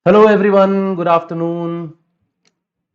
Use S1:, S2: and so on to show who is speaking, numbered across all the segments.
S1: Hello everyone, good afternoon.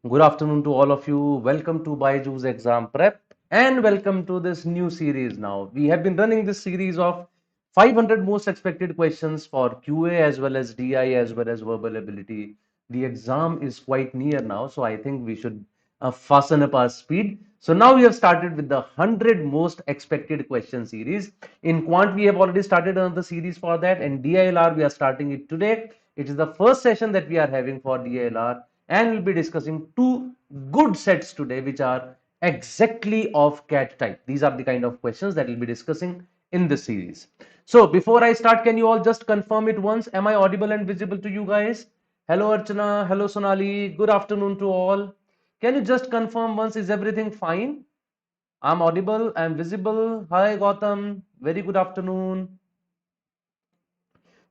S1: Good afternoon to all of you. Welcome to BYJU'S exam prep and welcome to this new series now. We have been running this series of 500 most expected questions for QA as well as DI as well as verbal ability. The exam is quite near now, so I think we should fasten up our speed. So now we have started with the 100 most expected question series. In Quant, we have already started another series for that, and DILR, we are starting it today. It is the first session that we are having for DILR, and we'll be discussing two good sets today, which are exactly of CAT type. These are the kind of questions that we'll be discussing in this series. So before I start, can you all just confirm it once? Am I audible and visible to you guys? Hello Archana, hello Sonali, good afternoon to all. Can you just confirm once, is everything fine? I'm audible, I'm visible. Hi Gautam, very good afternoon.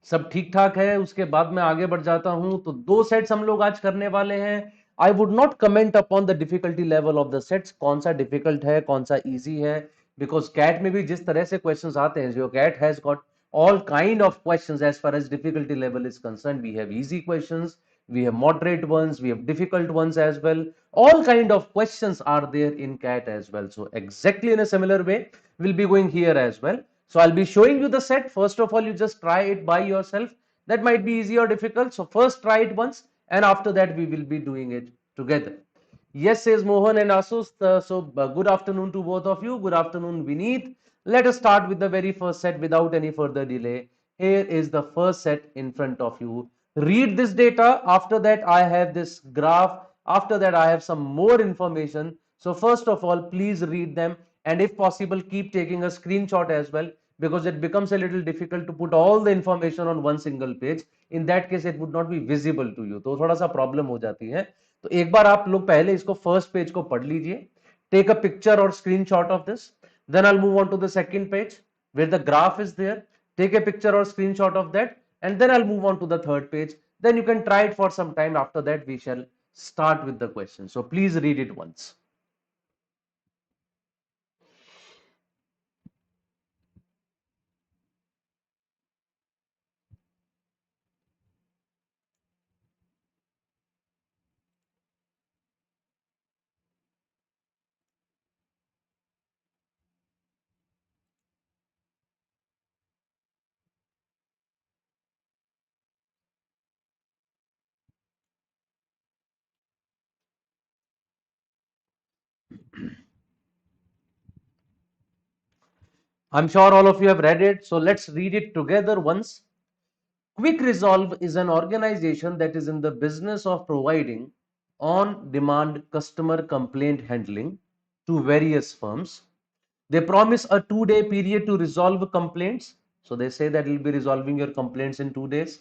S1: सब ठीक ठाक है. उसके बाद मैं आगे बढ़ जाता हूं. तो दो सेट्स हम लोग आज करने वाले हैं. I would not comment upon the difficulty level of the sets, कौन सा डिफिकल्ट है कौन सा इजी है, बिकॉज कैट में भी जिस तरह से क्वेश्चंस आते हैं, जो CAT has got all kind of questions as far as difficulty level is concerned. We have easy questions, we have moderate ones, we have difficult ones as well. All kind of questions are there in CAT as well. So exactly in a similar way we'll be going here as well. So I'll be showing you the set. First of all, you just try it by yourself. That might be easy or difficult. So first try it once, and after that we will be doing it together. Yes, says Mohan and Asus. Good afternoon to both of you. Good afternoon, Vineet. Let us start with the very first set without any further delay. Here is the first set in front of you. Read this data. After that, I have this graph. After that, I have some more information. So first of all, please read them, and if possible, keep taking a screenshot as well, because it becomes a little difficult to put all the information on one single page. In that case, it would not be visible to you. तो थोड़ा सा problem हो जाती है. तो एक बार आप लोग पहले इसको फर्स्ट पेज को पढ़ लीजिए. टेक अ पिक्चर और screenshot of this. Then I'll move on to the second page where the graph is there. Take a picture or screenshot of that, and then I'll move on to the third page. Then you can try it for some time. After that, we shall start with the question. So please read it once. I'm sure all of you have read it, so let's read it together once. Quick Resolve is an organization that is in the business of providing on-demand customer complaint handling to various firms. They promise a 2-day period to resolve complaints. So they say that you'll be resolving your complaints in 2 days.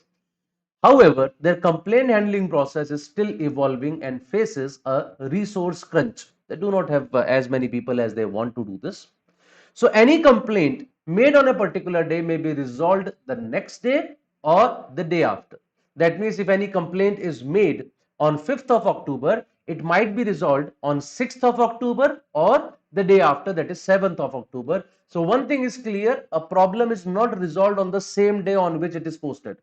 S1: However, their complaint handling process is still evolving and faces a resource crunch. They do not have as many people as they want to do this. So any complaint made on a particular day may be resolved the next day or the day after. That means if any complaint is made on 5th of October, it might be resolved on 6th of October or the day after, that is 7th of October. So one thing is clear, a problem is not resolved on the same day on which it is posted.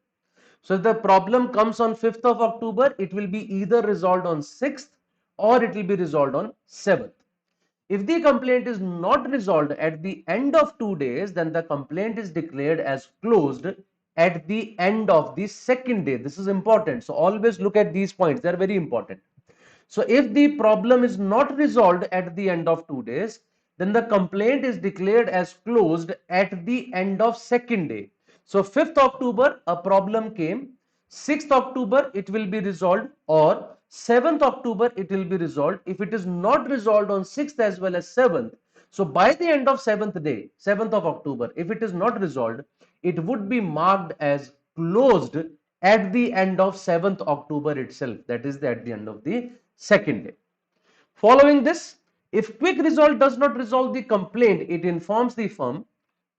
S1: So if the problem comes on 5th of October, it will be either resolved on 6th or it will be resolved on 7th. If the complaint is not resolved at the end of 2 days, then the complaint is declared as closed at the end of the second day. This is important. So always look at these points. They are very important. So if the problem is not resolved at the end of 2 days, then the complaint is declared as closed at the end of second day. So 5th October, a problem came. 6th October, it will be resolved, or 7th October, it will be resolved. If it is not resolved on 6th as well as 7th, so by the end of 7th day, 7th of October, if it is not resolved, it would be marked as closed at the end of 7th October itself. That is at the end of the second day. Following this, if quick resolve does not resolve the complaint, it informs the firm,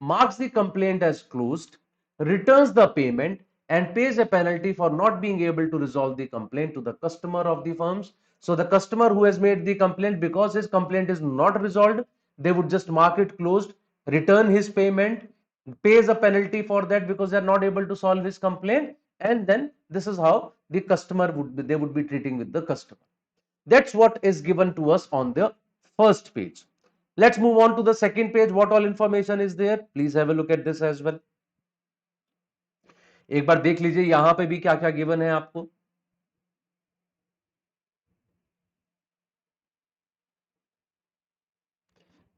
S1: marks the complaint as closed, returns the payment, and pays a penalty for not being able to resolve the complaint to the customer of the firms. So the customer who has made the complaint, because his complaint is not resolved, they would just mark it closed, return his payment, pays a penalty for that because they are not able to solve his complaint, and then this is how the customer would be, they would be treating with the customer. That's what is given to us on the first page. Let's move on to the second page. What all information is there? Please have a look at this as well. एक बार देख लीजिए यहां पे भी क्या क्या given है आपको.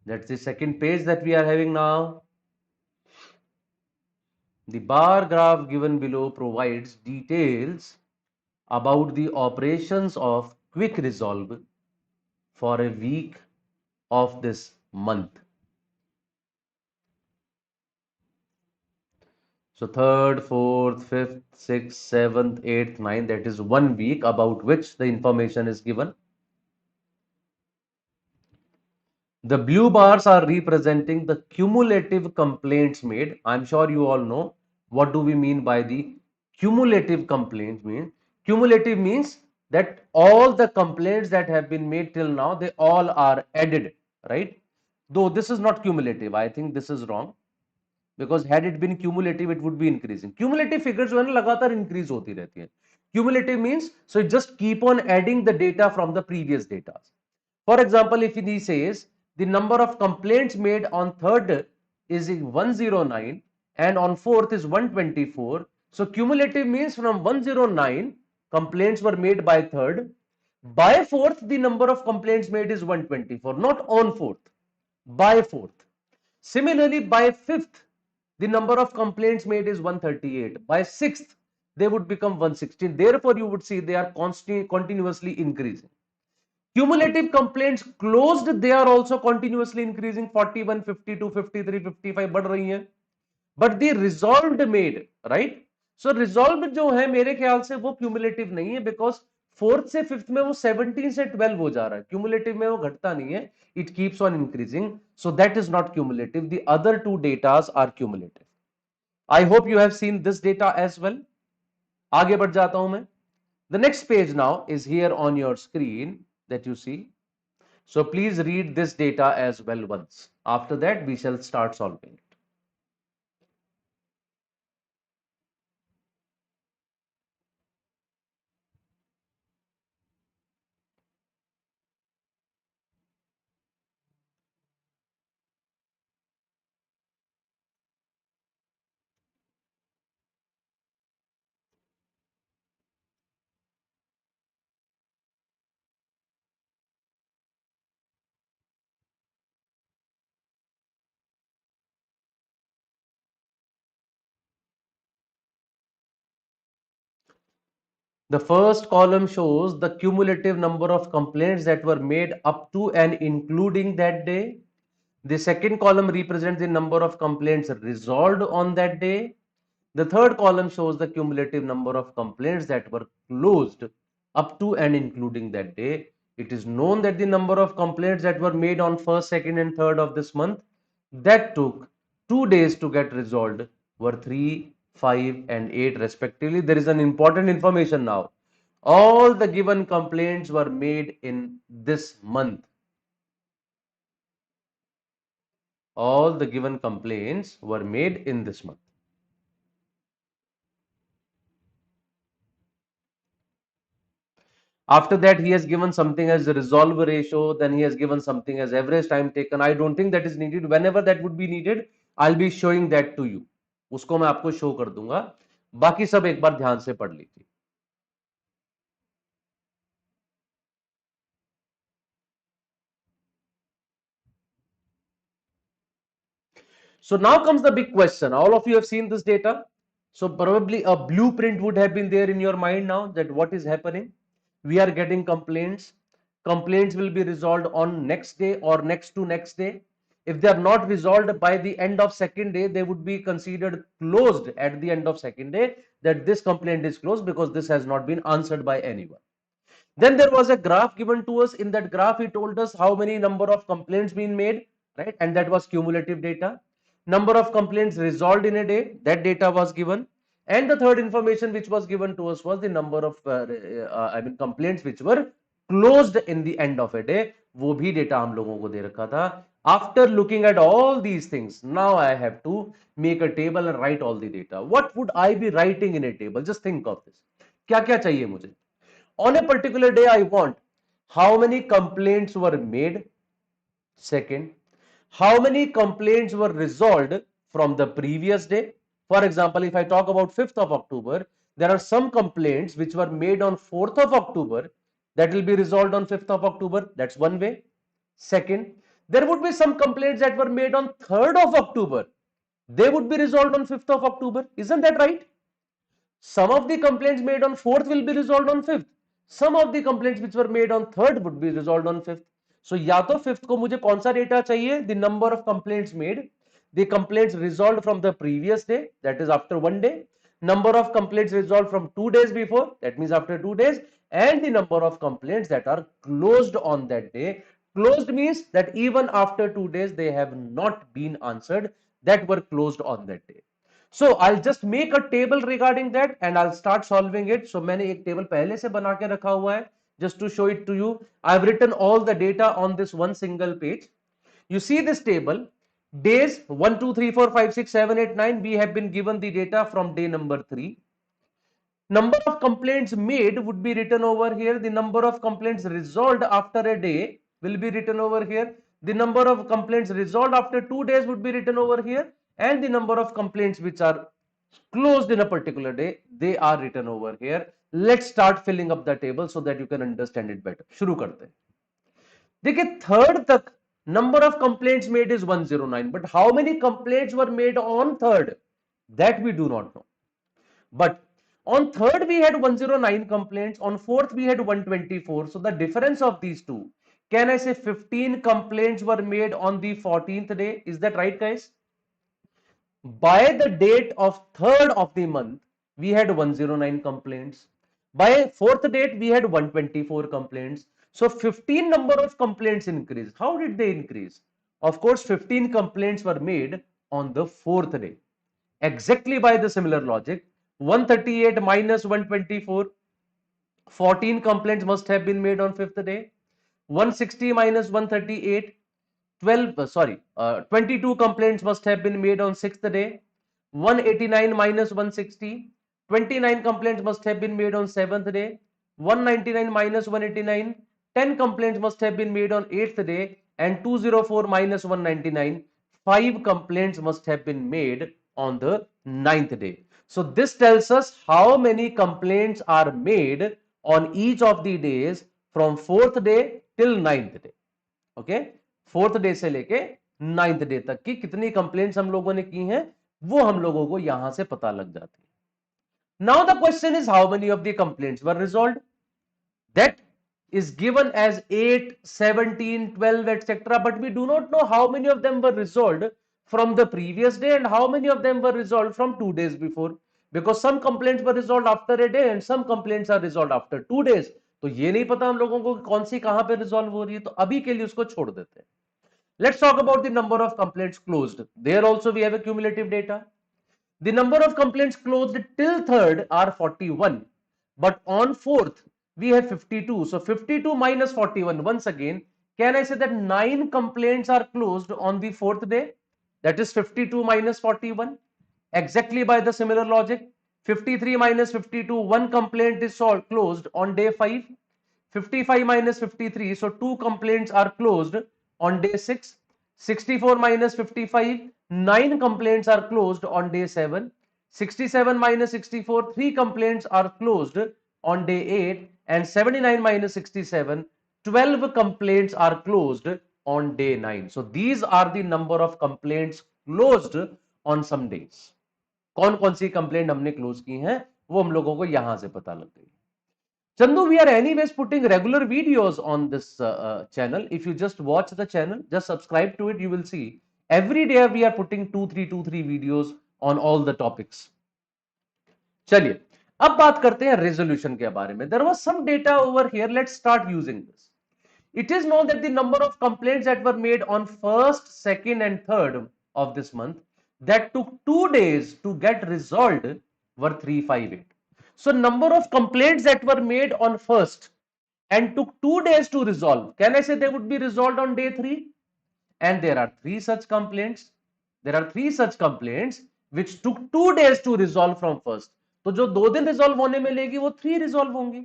S1: That's the second page that we are having now. The bar graph given below provides details about the operations of quick resolve for a week of this month. So 3rd, 4th, 5th, 6th, 7th, 8th, 9th, that is 1 week about which the information is given. The blue bars are representing the cumulative complaints made. I'm sure you all know what do we mean by the cumulative complaints mean. Cumulative means that all the complaints that have been made till now, they all are added, right? Though this is not cumulative, I think this is wrong. Because had it been cumulative, it would be increasing. Cumulative figures जो है ना लगातार increase होती रहती है. Cumulative means so it just keep on adding the data from the previous data. For example, if he says the number of complaints made on 3rd is 109 and on 4th is 124. So cumulative means from 109 complaints were made by 3rd. By 4th, the number of complaints made is 124, not on 4th, by 4th. Similarly, by 5th, the number of complaints made is 138. By 6th, they would become 116. Therefore, you would see they are continuously increasing. Cumulative complaints closed, they are also continuously increasing. 41, 52, 53, 55 बढ़ रही हैं. But the resolved made, right? So resolved जो है मेरे ख्याल से वो cumulative नहीं है, because 4th से 5th में वो 17 से 12 हो जा रहा है. Cumulative में वो घटता नहीं है. It keeps on increasing. So that is not cumulative. The other two datas are cumulative. I hope you have seen this data as well. आगे बढ़ जाता हूं मैं. The next page now is here on your screen that you see. So please read this data as well once. After that, we shall start solving it. The first column shows the cumulative number of complaints that were made up to and including that day. The second column represents the number of complaints resolved on that day. The third column shows the cumulative number of complaints that were closed up to and including that day. It is known that the number of complaints that were made on 1st, 2nd, and 3rd of this month that took 2 days to get resolved were 3, 5, and 8 respectively. There is an important information now. All the given complaints were made in this month. All the given complaints were made in this month. After that, he has given something as the resolve ratio, then he has given something as average time taken. I don't think that is needed. Whenever that would be needed, I'll be showing that to you. उसको मैं आपको show कर दूंगा. बाकी सब एक बार ध्यान से पढ़ लीजिए. So now comes the big question. All of you have seen this data. So probably a blueprint would have been there in your mind now that what is happening. We are getting complaints. Complaints will be resolved on next day or next to next day. If they are not resolved by the end of second day, they would be considered closed at the end of second day, that this complaint is closed because this has not been answered by anyone. Then there was a graph given to us. In that graph, he told us how many number of complaints been made, right? And that was cumulative data. Number of complaints resolved in a day, that data was given. And the third information which was given to us was the number of complaints which were closed in the end of a day. वो भी data हम लोगों को दे रखा था. After looking at all these things, now I have to make a table and write all the data. What would I be writing in a table? Just think of this. क्या क्या चाहिए मुझे? On a particular day, I want how many complaints were made. Second, how many complaints were resolved from the previous day? For example, if I talk about 5th of October, there are some complaints which were made on 4th of October that will be resolved on 5th of October. That's one way. Second, there would be some complaints that were made on 3rd of October. They would be resolved on 5th of October. Isn't that right? Some of the complaints made on 4th will be resolved on 5th. Some of the complaints which were made on 3rd would be resolved on 5th. So या तो 5th को मुझे कौन सा data चाहिए? The number of complaints made, the complaints resolved from the previous day, that is after one day, number of complaints resolved from 2 days before, that means after 2 days, and the number of complaints that are closed on that day. Closed means that even after 2 days they have not been answered, that were closed on that day. So I'll just make a table regarding that and I'll start solving it. So मैंने एक table पहले से बना के रखा हुआ है. Just to show it to you, I've written all the data on this one single page. You see this table, days 1, 2, 3, 4, 5, 6, 7, 8, 9. We have been given the data from day number 3. Number of complaints made would be written over here. The number of complaints resolved after a day will be written over here. The number of complaints resolved after 2 days would be written over here. And the number of complaints which are closed in a particular day, they are written over here. Let's start filling up the table so that you can understand it better. शुरू करते हैं. देखिए third तक number of complaints made is 109, but how many complaints were made on third? That we do not know. But on third we had 109 complaints, on fourth we had 124. So the difference of these two, can I say 15 complaints were made on the 14th day? Is that right, guys? By the date of 3rd of the month, we had 109 complaints. By 4th date, we had 124 complaints. So 15 number of complaints increased. How did they increase? Of course, 15 complaints were made on the 4th day. Exactly by the similar logic, 138 minus 124, 14 complaints must have been made on 5th day. 160 minus 138, 22 complaints must have been made on 6th day. 189 minus 160, 29 complaints must have been made on 7th day. 199 minus 189, 10 complaints must have been made on 8th day. And 204 minus 199, 5 complaints must have been made on the 9th day. So this tells us how many complaints are made on each of the days from 4th day till 9th day. Okay, 4th day से लेके 9th day तक की कितनी complaints हम लोगों ने की हैं वो हम लोगों को यहां से पता लग जाती है. Now the question is how many of the complaints were resolved. That is given as 8, 17, 12, etc. But we do not know how many of them were resolved from the previous day and how many of them were resolved from 2 days before. Because some complaints were resolved after a day and some complaints are resolved after 2 days. तो ये नहीं पता हम लोगों को कौन सी कहां पे रिजॉल्व हो रही है, तो अभी के लिए उसको छोड़ देते हैं. Let's talk about the number of complaints closed. There also we have a cumulative data. The number of complaints closed till 3rd are 41, but on 4th we have 52. So 52 minus 41, once again, can I say that 9 complaints are closed on the 4th day? That is 52 minus 41. Exactly by the similar logic, 53 minus 52, 1 complaint is closed on day 5. 55 minus 53, so 2 complaints are closed on day 6. 64 minus 55, 9 complaints are closed on day 7. 67 minus 64, 3 complaints are closed on day 8. And 79 minus 67, 12 complaints are closed on day 9. So these are the number of complaints closed on some days. कौन कौन सी complaint हमने close की हैं वो हम लोगों को यहां से पता लग गई. Chandu, we are anyways putting regular videos on this channel. If you just watch the channel, just subscribe to it, you will see every day we are putting 2-3 videos on all the topics. चलिए अब बात करते हैं resolution के बारे में. There was some data over here. Let's start using this. It is known that the number of complaints that were made on 1st, 2nd, and 3rd of this month that took 2 days to get resolved were 358. So number of complaints that were made on 1st and took 2 days to resolve, can I say they would be resolved on day 3? and there are three such complaints. There are three such complaints which took 2 days to resolve from first. तो जो 2 दिन resolve होने में लेगी वो 3 resolve होंगी.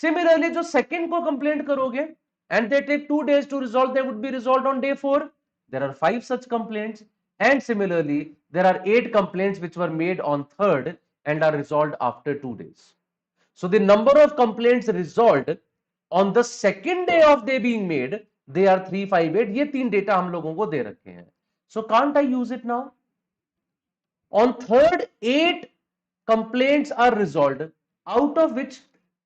S1: Similarly, जो second को कंप्लेंट करोगे and they take 2 days to resolve, they would be resolved on day 4. There are 5 such complaints, and similarly there are 8 complaints which were made on third and are resolved after 2 days. So the number of complaints resolved on the second day of they being made, they are 358. ये तीन data हम लोगों को दे रखे हैं. So can't I use it now? On third, 8 complaints are resolved, out of which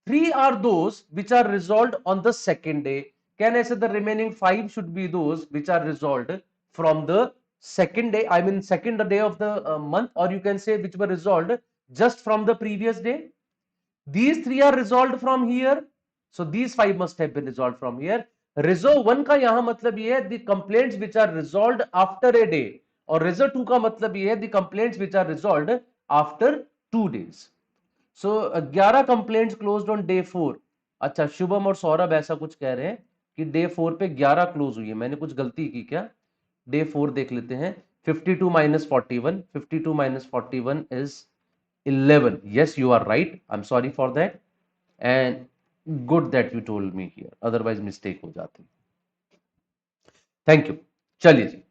S1: 3 are those which are resolved on the second day. Can I say the remaining 5 should be those which are resolved from the second day, I mean second day of the month, or you can say which were resolved just from the previous day. These 3 are resolved from here, so these 5 must have been resolved from here. Resolve 1 का यहां मतलब ये है the complaints which are resolved after a day, और reserve 2 का मतलब ये है the complaints which are resolved after 2 days. So 11 complaints closed on day 4. अच्छा, शुभम और सौरभ ऐसा कुछ कह रहे हैं कि डे 4 पे 11 क्लोज हुई है. मैंने कुछ गलती की क्या? डे 4 देख लेते हैं. 52 minus 41, 52 minus 41 is 11. Yes, you are right. I'm sorry for that. And good that you told me here. Otherwise mistake हो जाती. Thank you. चलिए जी.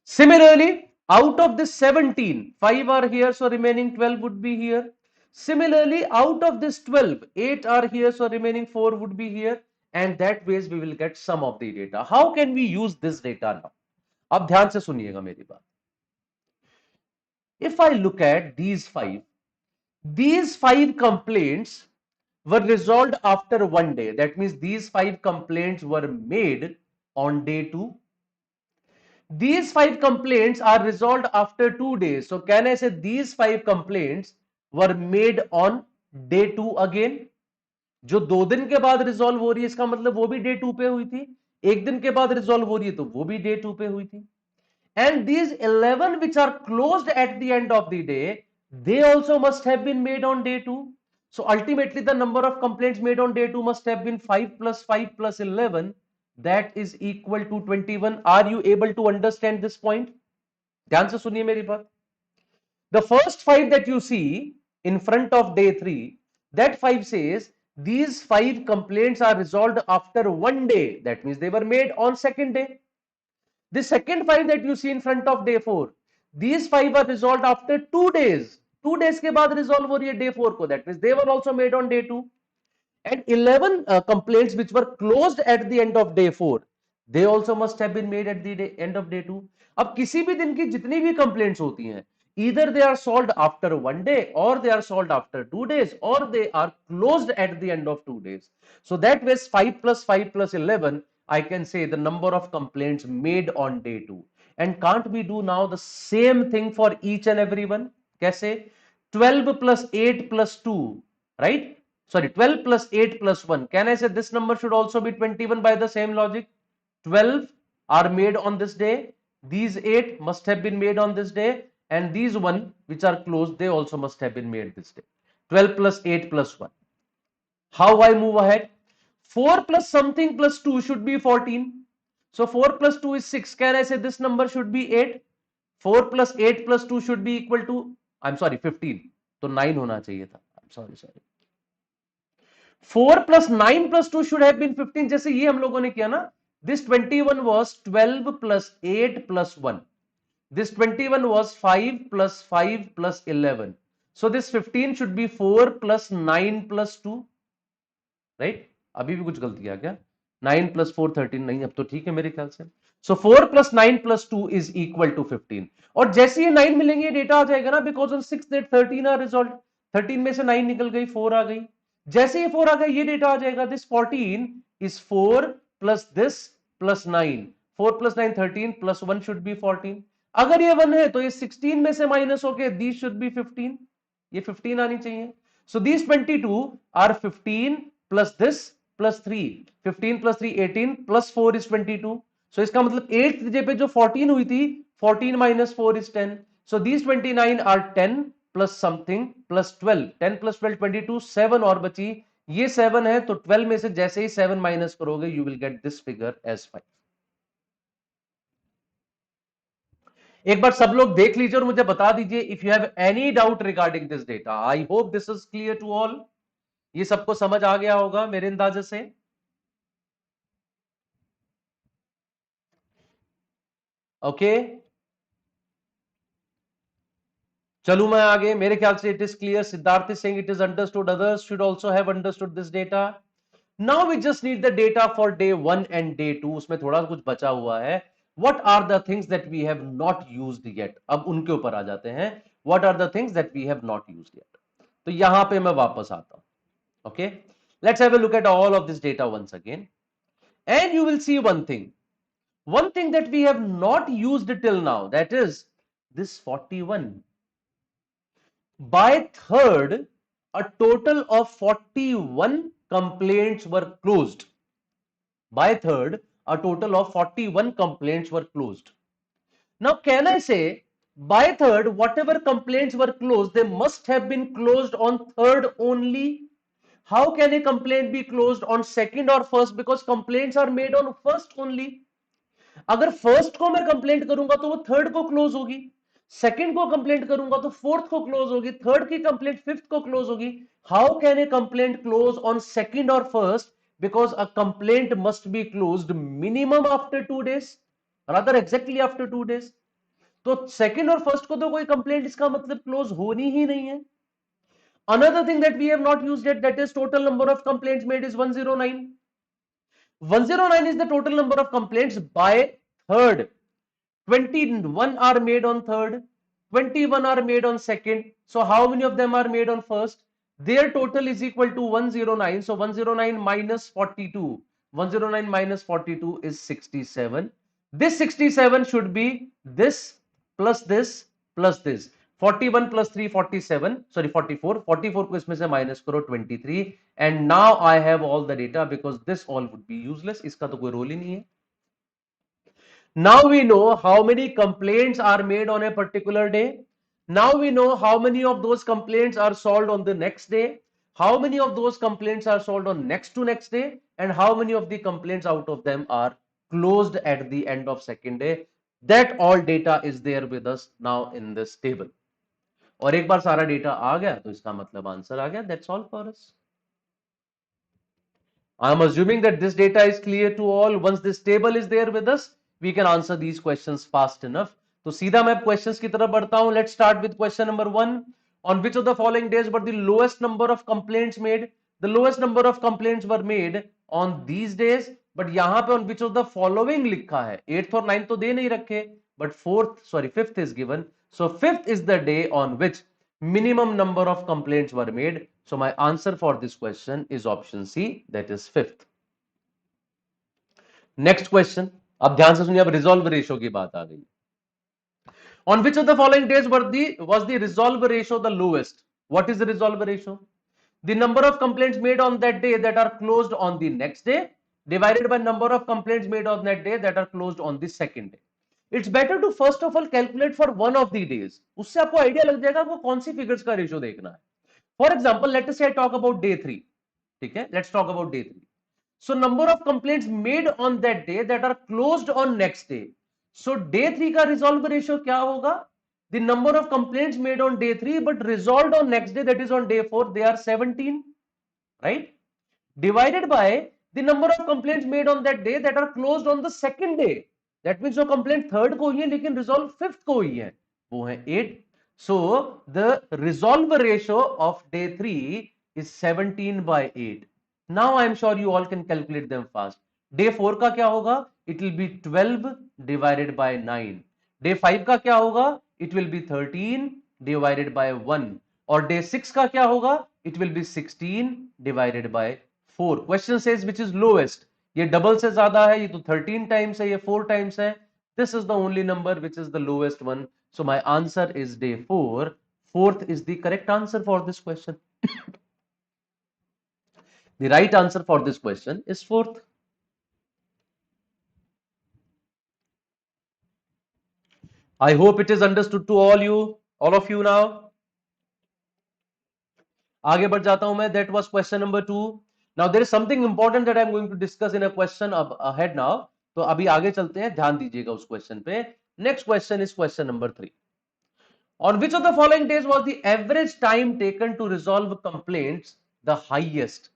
S1: Similarly, out of this 17, 5 are here, so remaining 12 would be here. Similarly, out of this 12, 8 are here, so remaining 4 would be here. And that ways we will get some of the data. How can we use this data now? अब ध्यान से सुनिएगा मेरी बात. If I look at these 5 complaints were resolved after 1 day. That means these 5 complaints were made on day 2. These 5 complaints are resolved after 2 days. So can I say these 5 complaints were made on day 2 again? जो 2 दिन के बाद resolve हो रही है, इसका मतलब वो भी डे 2 पे हुई थी. 1 दिन के बाद रिजॉल्व हो रही है तो वो भी डे 2 पे हुई थी. And these 11 which are closed at the end of the day, they also must have been made on day 2. So ultimately the number of complaints made on day 2 must have been 5 plus 5 plus 11. That is equal to 21. Are you able to understand this point? ध्यान से सुनिए मेरी बात. The first 5 that you see in front of day 3, that 5 says these 5 complaints are resolved after 1 day. That means they were made on second day. The second 5 that you see in front of day 4, these 5 are resolved after 2 days. 2 days के बाद resolve हो रही है day 4 को. That means they were also made on day 2. And 11 complaints which were closed at the end of day 4, they also must have been made at the end of day 2. अब किसी भी दिन की जितनी भी complaints होती हैं, either they are solved after 1 day, or they are solved after 2 days, or they are closed at the end of 2 days. So that was 5 plus 5 plus 11. I can say the number of complaints made on day 2. And can't we do now the same thing for each and every one? कैसे? 12 plus 8 plus 2, right? Sorry, 12 plus 8 plus 1. Can I say this number should also be 21 by the same logic? 12 are made on this day. These 8 must have been made on this day. And these 1 which are closed, they also must have been made this day. 12 plus 8 plus 1. How I move ahead? 4 plus something plus 2 should be 14. So 4 plus 2 is 6. Can I say this number should be 8? 4 plus 8 plus 2 should be equal to, I'm sorry, 15. तो 9 होना चाहिए था. I'm sorry. 4 plus 9 plus 2 should have been 15. जैसे ये हम लोगों ने किया ना. This 21 was 12 plus 8 plus 1. This 21 was 5 plus 5 plus 11. So this 15 should be 4 plus 9 plus 2. Right? अभी भी कुछ गलती किया क्या? 9 plus 4 13. नहीं, अब तो ठीक है मेरे ख्याल से. So 4 plus 9 plus 2 is equal to 15. और जैसे ये 9 मिलेंगे डेटा आ जाएगा ना, because on 6 that 13 are resolved. 13 में से 9 निकल गई, 4 आ गई. जैसे ये 4 आ गया, ये डेटा आ जाएगा. This 14 is 4 plus this plus 9. 4 plus 9 13 plus 1 should be 14. अगर ये 1 है तो ये 16 में से माइनस होके these should be 15. ये 15 आनी चाहिए. So these 22 are 15 plus this plus 3. 15 plus 3 18 plus 4 is 22. So इसका मतलब 8th डे पे जो 14 हुई थी, 14 minus 4 is 10. So these 29 are 10 plus something plus 12. 10 plus 12 22. 7 और बची. ये 7 है तो 12 में से जैसे ही 7 माइनस करोगे you will get this figure as 5. एक बार सब लोग देख लीजिए और मुझे बता दीजिए if you have any doubt regarding this data. I hope this is clear to all. ये सबको समझ आ गया होगा मेरे अंदाजे से। ओके, चलू मैं आगे। मेरे ख्याल से it is clear. Siddharth is saying it is understood, others should also have understood this data. Now we just need the data for day 1 and day 2। उसमें थोड़ा कुछ बचा हुआ है। What are the things that we have not used yet. अब उनके ऊपर आ जाते हैं। What are the things that we have not used yet. तो यहां पे मैं वापस आता हूं। Okay, let's have a look at all of this data once again, and you will see one thing that we have not used till now, that is this 41. By third, a total of 41 complaints were closed. By third, a total of 41 complaints were closed. Now can I say by third whatever complaints were closed, they must have been closed on third only? How can a complaint be closed on second or first? Because complaints are made on first only. अगर first को मैं complaint करूंगा तो वो third को close होगी, second को complaint करूंगा तो फोर्थ को क्लोज होगी, थर्ड की कंप्लेंट फिफ्थ को क्लोज होगी. How can a complaint close on second और first? Because a complaint must be closed minimum after 2 days, rather exactly after 2 days. तो सेकंड और फर्स्ट को तो कोई कंप्लेंट इसका मतलब क्लोज होनी ही नहीं है. Another thing that we have not used yet, that is total number of complaints made is 109. 109 is the total number of complaints by third. 21 are made on third, 21 are made on second. So how many of them are made on first? Their total is equal to 109. So 109 minus 42. 109 minus 42 is 67. This 67 should be this plus this plus this. 41 plus 3 47, sorry 44. 44 को इसमें से minus करो 23, and now I have all the data because this all would be useless. इसका तो कोई role ही नहीं है. Now we know how many complaints are made on a particular day. Now we know how many of those complaints are solved on the next day, how many of those complaints are solved on next to next day, and how many of the complaints out of them are closed at the end of second day. That all data is there with us now in this table. और एक बार सारा data आ गया तो इसका मतलब answer आ गया. That's all for us. I am assuming that this data is clear to all. Once this table is there with us, we can answer these questions fast enough. तो सीधा मैं questions की तरफ बढ़ता हूं. Let's start with question number 1. On which of the following days were the lowest number of complaints made? The lowest number of complaints were made on these days. But यहाँ पे on which of the following लिखा है. 8th और 9th तो दे नहीं रखे. But 5th is given. So 5th is the day on which minimum number of complaints were made. So my answer for this question is option C, that is 5th. Next question. अब ध्यान से सुनिए, अब resolve ratio की बात आ गई. On which of the following days was the resolve ratio the lowest? What is the resolve ratio? The number of complaints made on that day that are closed on the next day divided by number of complaints made on that day that are closed on the second day. It's better to first of all calculate for one of the days. उससे आपको idea लग जाएगा आपको कौन सी figures का ratio देखना है. For example, let us say I talk about day 3. ठीक है, let's talk about day 3. So number of complaints made on that day that are closed on next day. So day 3 का resolve ratio क्या होगा? The number of complaints made on day 3 but resolved on next day, that is on day 4, they are 17, right? Divided by the number of complaints made on that day that are closed on the second day. That means जो complaint third को हुई है लेकिन resolve fifth को हुई है, वो है 8. So the resolve ratio of day 3 is 17 by 8. Now I am sure you all can calculate them fast. Day 4 का क्या होगा? It will be 12 divided by 9. Day 5 का क्या होगा? It will be 13 divided by 1. और day 6 का क्या होगा? It will be 16 divided by 4. Question says which is lowest. ये डबल से ज्यादा है, ये तो 13 टाइम्स है, ये 4 टाइम्स है. This is the only number which is the lowest one. So my answer is day 4. Fourth is the correct answer for this question. The right answer for this question is 4th. I hope it is understood to all of you now. आगे बढ़ जाता हूं मैं. That was question number 2. Now there is something important that I am going to discuss in a question ahead now. तो अभी आगे चलते हैं, ध्यान दीजिएगा उस क्वेश्चन पे. Next question is question number 3. On which of the following days was the average time taken to resolve complaints the highest?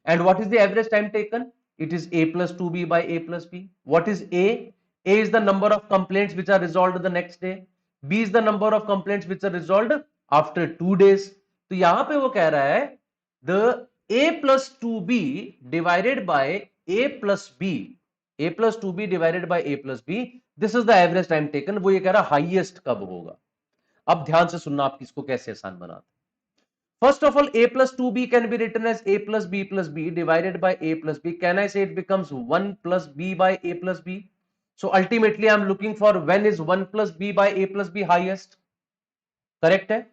S1: And what is the average time taken? It is A plus 2B by A plus B. What is A? A is the number of complaints which are resolved the next day. B is the number of complaints which are resolved after 2 days. तो यहां पे वो कह रहा है the A plus 2B divided by A plus B. A plus 2B divided by A plus B. This is the average time taken. वो ये कह रहा है highest कब होगा. अब ध्यान से सुनना आप किसको कैसे आसान बनाते. First of all, A plus 2B can be written as A plus B divided by A plus B. Can I say it becomes 1 plus B by A plus B? So ultimately, I'm looking for when is 1 plus B by A plus B highest? Correct है?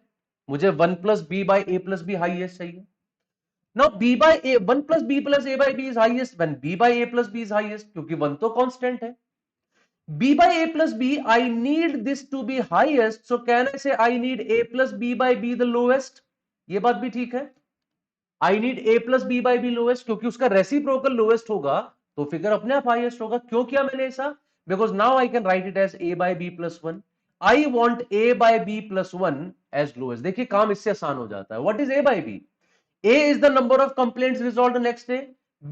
S1: मुझे 1 plus B by A plus B highest चाहिए. Now B by A, 1 plus B plus A by B is highest when B by A plus B is highest क्योंकि 1 तो constant है. B by A plus B, I need this to be highest. So can I say I need A plus B by B the lowest? ये बात भी ठीक है. I need a plus b by b lowest क्योंकि उसका reciprocal lowest होगा तो figure अपने आप हाईएस्ट होगा. क्यों किया मैंने ऐसा? Because now I can write it as a by b plus one. I want a by b plus one as lowest. देखिए काम इससे आसान हो जाता है. What is a by b? A is the number of complaints resolved the next day.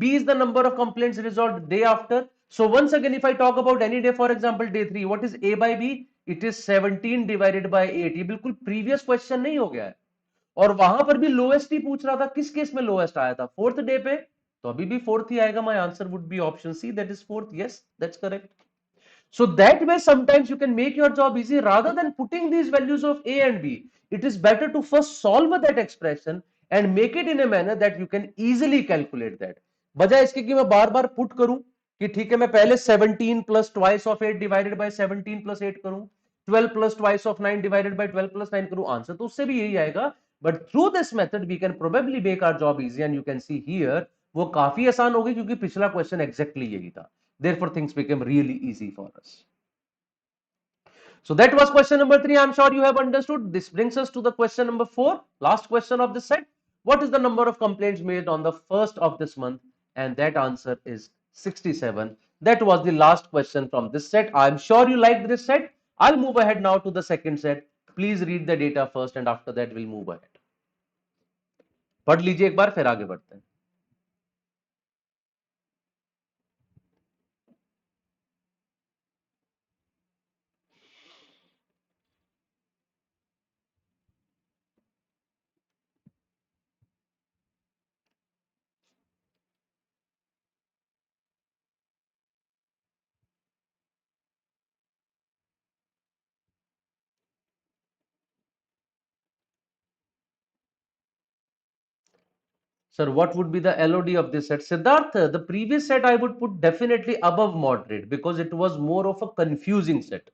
S1: B is the number of complaints resolved day after. So once again, if I talk about any day, for example, day 3, what is A by B? It is 17 divided by 8. ये बिल्कुल previous question नहीं हो गया है. और वहां पर भी लोएस्ट ही पूछ रहा था. किस केस में लोएस्ट आया था? फोर्थ डे पे. तो अभी भी फोर्थ ही आएगा. My answer would be option C, that is fourth. Yes, that's correct. So that way sometimes you can make your job easy rather than putting these values of A and B. It is better to first solve that expression and make it in a manner that you can easily calculate that. बजाय इसके कि मैं बार बार put करूं कि ठीक है मैं पहले 17 plus twice of 8 divided by 17 plus 8 करूं, 12 plus twice of 9 divided by 12 plus 9 करूं. आंसर तो उससे भी यही आएगा. But through this method we can probably make our job easy and you can see here वो काफी आसान होगी क्योंकि पिछला क्वेश्चन एग्जैक्टली यही था. Therefore things became really easy for us. So that was question number 3. I'm sure you have understood. This brings us to the question number 4, last question of this set. What is the number of complaints made on the first of this month? And that answer is 67. That was the last question from this set. I'm sure you liked this set. I'll move ahead now to the second set. Please read the data first and after that we'll move ahead. पढ़ लीजिए एक बार फिर आगे बढ़ते हैं. Sir, what would be the LOD of this set? Siddharth, the previous set I would put definitely above moderate because it was more of a confusing set.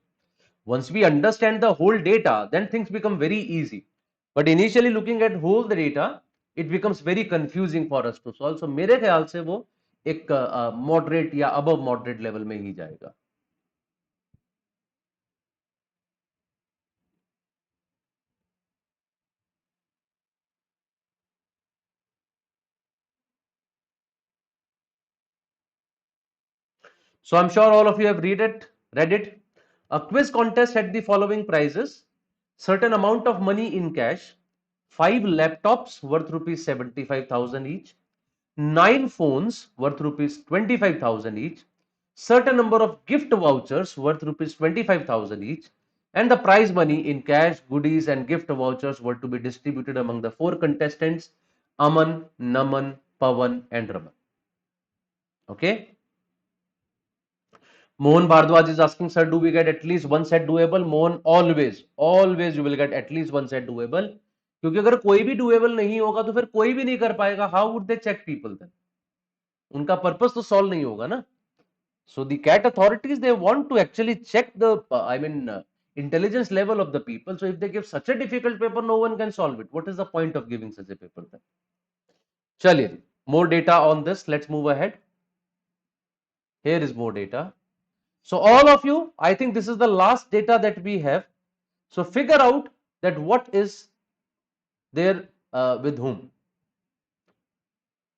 S1: Once we understand the whole data, then things become very easy. But initially looking at whole the data, it becomes very confusing for us to solve. So मेरे ख्याल से वो एक moderate या above moderate level में ही जाएगा. So I'm sure all of you have read it. A quiz contest had the following prizes: certain amount of money in cash, 5 laptops worth rupees 75,000 each, 9 phones worth rupees 25,000 each, certain number of gift vouchers worth rupees 25,000 each, and the prize money in cash, goodies, and gift vouchers were to be distributed among the 4 contestants: Aman, Naman, Pawan, and Raman. Okay. Mohan Bhardwaj is asking, sir, do we get at least one set doable? Mohan, always you will get at least one set doable. क्योंकि अगर कोई भी doable नहीं होगा तो फिर कोई भी नहीं कर पाएगा. How would they check people then? उनका पर्पस तो सॉल्व नहीं होगा ना. So the CAT authorities, they want to actually check the intelligence level of the people. So if they give such a difficult paper, no one can solve it. What is the point of giving such a paper then? Chaliye, more data on this. Let's move ahead. Here is more data. So all of you, I think this is the last data that we have. So figure out that what is there with whom.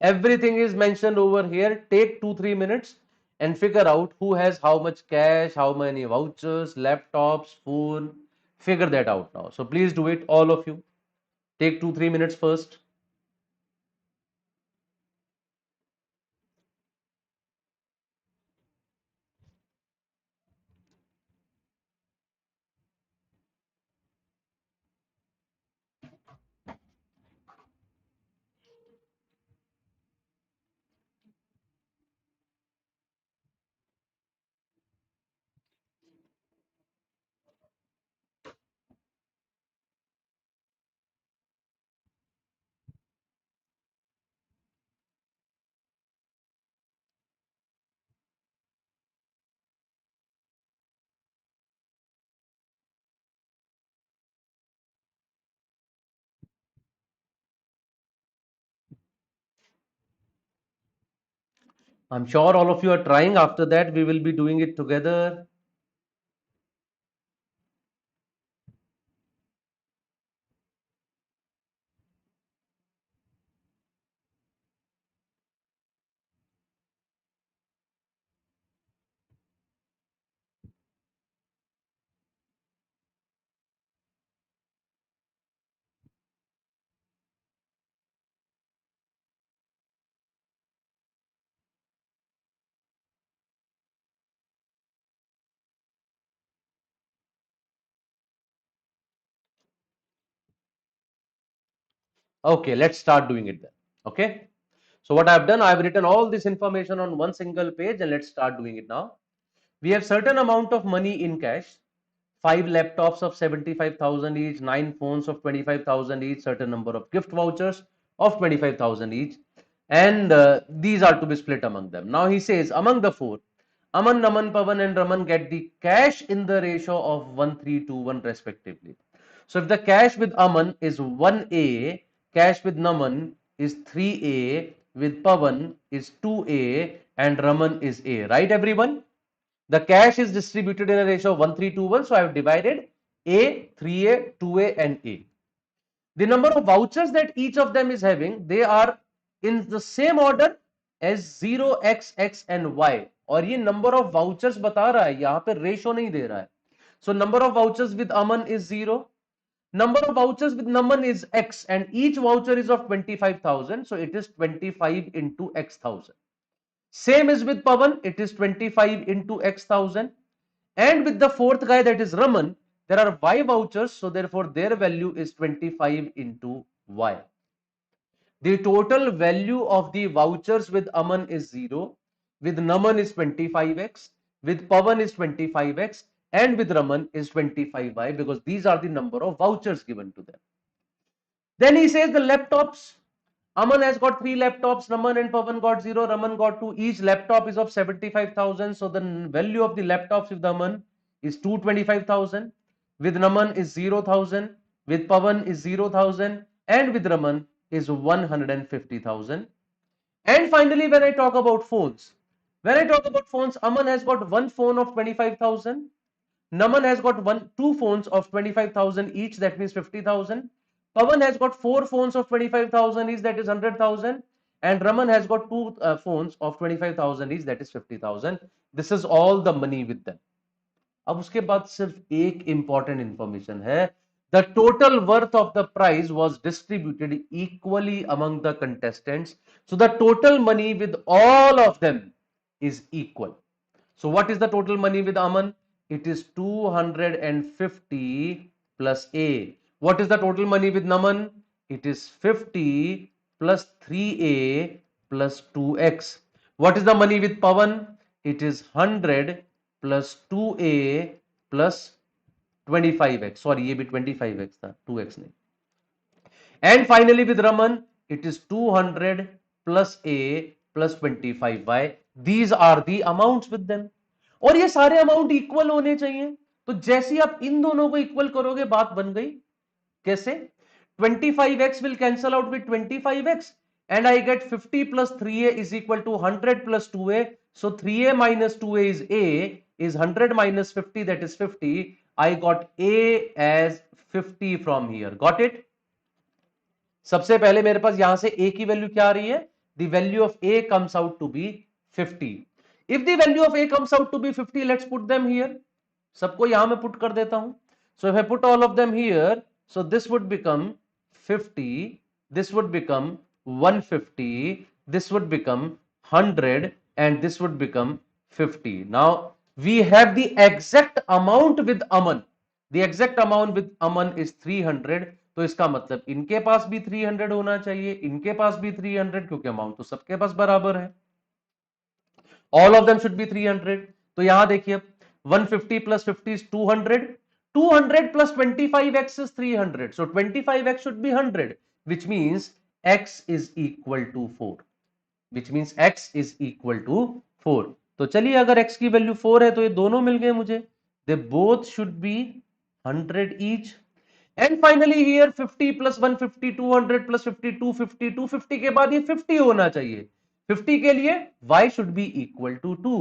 S1: Everything is mentioned over here. Take 2-3 minutes and figure out who has how much cash, how many vouchers, laptops, phone. Figure that out now. So please do it, all of you. Take 2-3 minutes first. I'm sure all of you are trying. After that, we will be doing it together. Okay, let's start doing it then. Okay. So what I've done, I've written all this information on one single page, and let's start doing it now. We have certain amount of money in cash, 5 laptops of 75,000 each, 9 phones of 25,000 each, certain number of gift vouchers of 25,000 each, and these are to be split among them. Now he says among the four, Aman, Naman, Pavan and Raman get the cash in the ratio of 1:3 to 1 respectively. So if the cash with Aman is 1A, cash with Naman is 3A, with Pavan is 2A, and Raman is A. Right, everyone? The cash is distributed in a ratio of 1:3 to 1. So I have divided A, 3A, 2A, and A. The number of vouchers that each of them is having, they are in the same order as 0, X, X and Y. और ये number of vouchers बता रहा है, यहाँ पे ratio नहीं दे रहा है. So number of vouchers with Aman is 0. Number of vouchers with Naman is X, and each voucher is of 25,000. So it is 25 into X thousand. Same is with Pavan, it is 25 into X thousand. And with the fourth guy, that is Raman, there are Y vouchers, so therefore their value is 25 into Y. The total value of the vouchers with Aman is 0, with Naman is 25x, with Pavan is 25x, and with Raman is 25y, because these are the number of vouchers given to them. Then he says the laptops. Aman has got 3 laptops, Naman and Pavan got 0, Raman got 2. Each laptop is of 75,000. So the value of the laptops with Aman is 225,000, with Naman is 0,000, with Pavan is 0,000, and with Raman is 150,000. And finally, when I talk about phones, Aman has got one phone of 25,000. Naman has got two phones of 25,000 each, that means 50,000. Pavan has got 4 phones of 25,000 each, that is 100,000. And Raman has got two phones of 25,000 each, that is 50,000. This is all the money with them. अब उसके बाद सिर्फ एक important information है. The total worth of the prize was distributed equally among the contestants. So the total money with all of them is equal. So what is the total money with Aman? It is 250 plus A. What is the total money with Naman? It is 50 plus 3A plus 2x. What is the money with Pavan? It is 100 plus 2A plus 25x. Sorry, ये भी 25x था, 2x नहीं. And finally with Raman, it is 200 plus A plus 25y. These are the amounts with them. और ये सारे amount equal होने चाहिए. तो जैसे ही आप इन दोनों को इक्वल करोगे, बात बन गई. कैसे? 25x will cancel out with 25x, and I get 50 plus 3a is equal to 100 plus 2a. So 3a minus 2a is 100 minus 50, that is 50. I got a as 50 from here. Got it? सबसे पहले मेरे पास यहां से a की value क्या आ रही है? The value of a comes out to be 50. If the value of A comes out to be 50, let's put them here. सबको यहां में put कर देता हूं. So if I put all of them here, so this would become 50, this would become 150, this would become 100, and this would become 50. Now we have the exact amount with Aman. The exact amount with Aman is 300. तो इसका मतलब इनके पास भी 300 होना चाहिए, इनके पास भी 300, क्योंकि अमाउंट तो सबके पास बराबर है. All of them should be 300. तो यहां देखिए 150 plus 50 is 200. 200 plus 25x is 300. So 25x should be 100, which means x is equal to 4. Which means x is equal to 4. तो चलिए अगर x की वैल्यू 4 है तो ये दोनों मिल गए मुझे. They both should be 100 each. And finally here 50 plus 150, 200 plus 50, 250, 250 के बाद ये 50 होना चाहिए. 50 के लिए y should be equal to 2.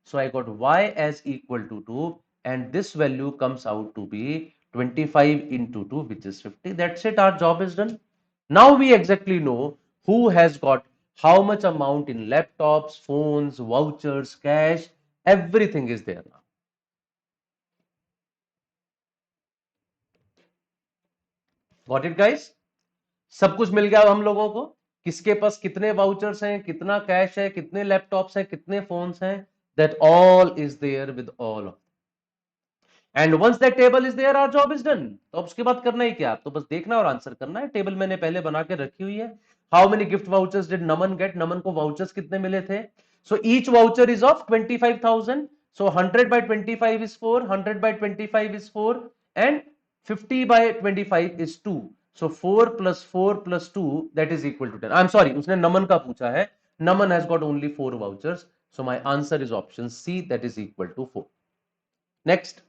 S1: So I got y as equal to 2, and this value comes out to be 25 into 2, which is 50. That's it, our job is done. Now we exactly know who has got how much amount in laptops, phones, vouchers, cash, everything is there now. Got it, guys? सब कुछ मिल गया हम लोगों को. किसके पास कितने vouchers हैं, कितना कैश है, कितने लैपटॉप्स हैं, कितने फोन्स हैं, that all is there with all of. And once that table is there, our job is done. तो अब उसके बाद करना ही क्या, आप तो बस देखना और आंसर करना है. टेबल मैंने पहले बना के रखी हुई है. How many gift vouchers did Naman get? Naman को वाउचर्स कितने मिले थे? So each voucher is of 25,000. So 100 by 25 is 4, 100 by 25 is 4, and 50 by 25 is 2. So 4 plus 4 plus 2, that is equal to 10. I'm sorry, उसने नमन का पूछा है. Naman has got only 4 vouchers. So my answer is option C, that is equal to 4. Next,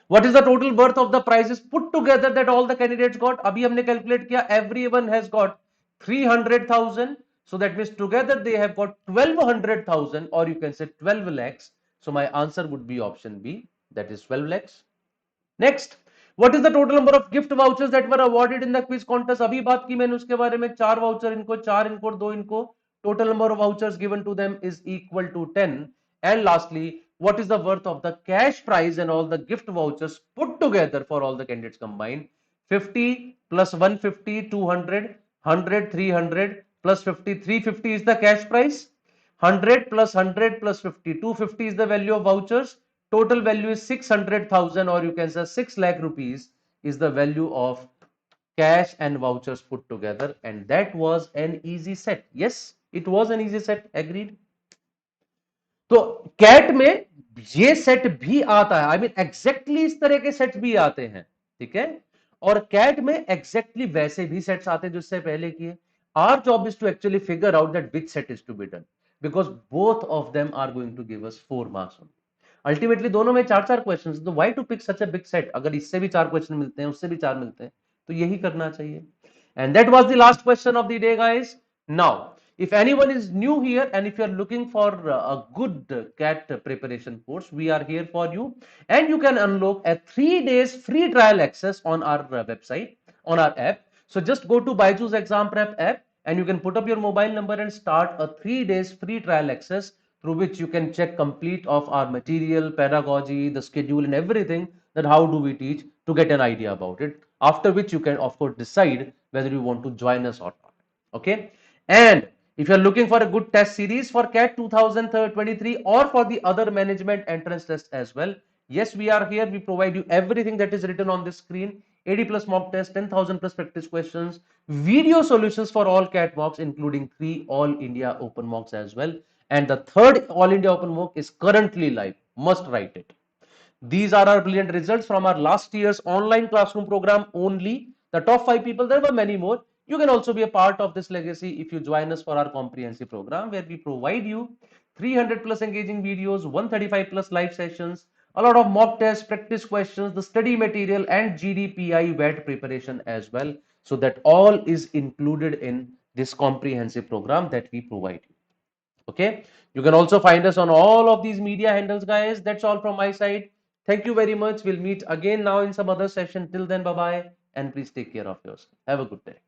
S1: what is the total worth of the prizes put together that all the candidates got? अभी हमने calculate किया, everyone has got 300,000. So that means together they have got 1200,000, or you can say 12 lakhs. So my answer would be option B, that is 12 lakhs. Next, what is the total number of gift vouchers that were awarded in the quiz contest? अभी बात की मैंने उसके बारे में. 4 voucher इनको, 4 इनको, 2 इनको. Total number of vouchers given to them is equal to 10. And lastly, what is the worth of the cash prize and all the gift vouchers put together for all the candidates combined? 50 plus 150, 200, 100, 300 plus 50, 350 is the cash prize. 100 plus 100 plus 50, 250 is the value of vouchers. Total value is 600,000, or you can say 6 lakh rupees is the value of cash and vouchers put together. And that was an easy set. Yes, it was an easy set. Agreed? तो cat में ये set भी आता है. I mean exactly इस तरह के set भी आते हैं. ठीक है. और कैट में एग्जैक्टली वैसे भी सेट्स आते हैं जिससे पहले किए. Our job is to actually figure out that which set is to be done, because both of them are going to give us 4 marks. Ultimately दोनों में 4-4 क्वेश्चंस. तो why to pick such a big set? अगर इससे भी 4 question मिलते हैं, उससे भी 4 मिलते हैं, तो यही करना चाहिए. And that was the last question of the day, guys. Now if anyone is new here and if you are looking for a good CAT preparation course, we are here for you, and you can unlock a 3 days free trial access on our website, on our app. So just go to BYJU'S exam prep app and you can put up your mobile number and start a 3 days free trial access through which you can check complete of our material, pedagogy, the schedule and everything, that how do we teach, to get an idea about it, after which you can of course decide whether you want to join us or not. Okay. And if you are looking for a good test series for CAT 2023 or for the other management entrance tests as well, yes, we are here. We provide you everything that is written on the screen. 80 plus mock tests, 10,000 plus practice questions, video solutions for all CAT mocks, including 3 all India open mocks as well. And the third all India open mock is currently live. Must write it. These are our brilliant results from our last year's online classroom program only. The top 5 people, there were many more. You can also be a part of this legacy if you join us for our comprehensive program, where we provide you 300 plus engaging videos, 135 plus live sessions, a lot of mock tests, practice questions, the study material, and GDPI WET preparation as well. So that all is included in this comprehensive program that we provide you. Okay. You can also find us on all of these media handles, guys. That's all from my side. Thank you very much. We'll meet again now in some other session. Till then, bye bye, and please take care of yourself. Have a good day.